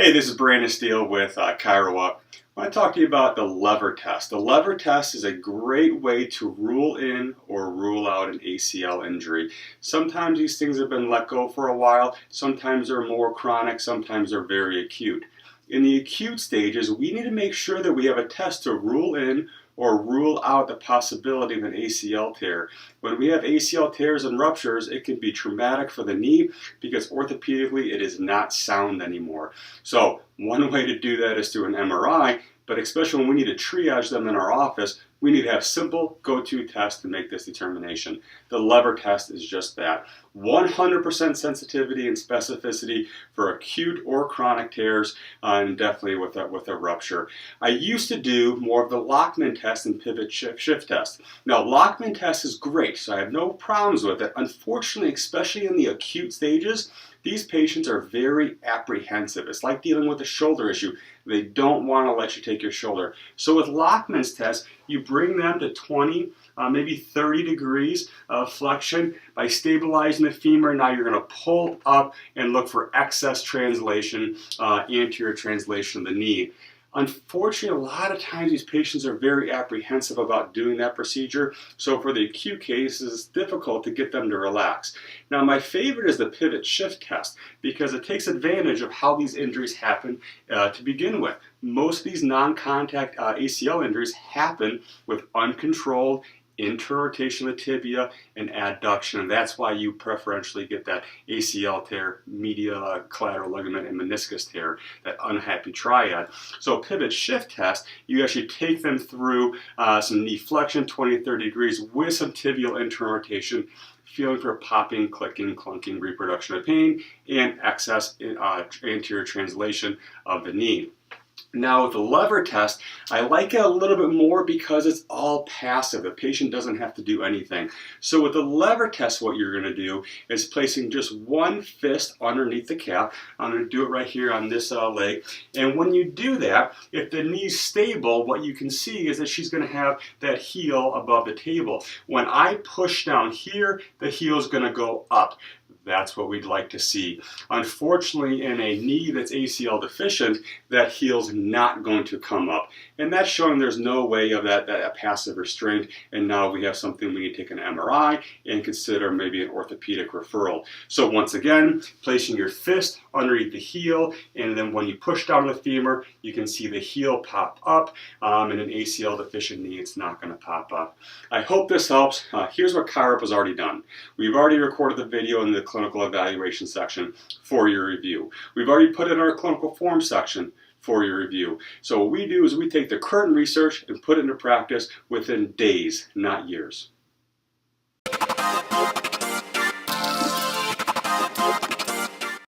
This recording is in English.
Hey, this is Brandon Steele with ChiroUp. I want to talk to you about the lever test. The lever test is a great way to rule in or rule out an ACL injury. Sometimes these things have been let go for a while, sometimes they're more chronic, sometimes they're very acute. In the acute stages, we need to make sure that we have a test to rule in or rule out the possibility of an ACL tear. When we have ACL tears and ruptures, it can be traumatic for the knee because orthopedically it is not sound anymore. So one way to do that is through an MRI, but especially when we need to triage them in our office, we need to have simple go-to tests to make this determination. The lever test is just that. 100% sensitivity and specificity for acute or chronic tears, and definitely with a rupture. I used to do more of the Lockman test and pivot shift test. Now, Lockman test is great, so I have no problems with it. Unfortunately, especially in the acute stages, these patients are very apprehensive. It's like dealing with a shoulder issue. They don't want to let you take your shoulder. So with Lockman's test, you bring them to 20, maybe 30 degrees of flexion. By stabilizing the femur, now you're going to pull up and look for excess translation, anterior translation of the knee. Unfortunately, a lot of times these patients are very apprehensive about doing that procedure, so for the acute cases, it's difficult to get them to relax. Now, my favorite is the pivot shift test because it takes advantage of how these injuries happen to begin with. Most of these non-contact ACL injuries happen with uncontrolled interrotation of the tibia and adduction, and that's why you preferentially get that ACL tear, medial collateral ligament, and meniscus tear, that unhappy triad. So pivot shift test, you actually take them through some knee flexion, 20 to 30 degrees, with some tibial interrotation, feeling for popping, clicking, clunking, reproduction of pain, and excess anterior translation of the knee. Now with the lever test, I like it a little bit more because it's all passive. The patient doesn't have to do anything. So with the lever test, what you're going to do is placing just one fist underneath the calf. I'm going to do it right here on this leg. And when you do that, if the knee's stable, what you can see is that she's going to have that heel above the table. When I push down here, the heel is going to go up. That's what we'd like to see. Unfortunately, in a knee that's ACL deficient, that heel's not going to come up. And that's showing there's no way of that passive restraint. And now we have something we need to take an MRI and consider maybe an orthopedic referral. So once again, placing your fist underneath the heel, and then when you push down the femur, you can see the heel pop up. In an ACL deficient knee, it's not going to pop up. I hope this helps. Here's what ChiroUp has already done. We've already recorded the video in the clinical evaluation section for your review. We've already put it in our clinical form section for your review. So what we do is we take the current research and put it into practice within days, not years.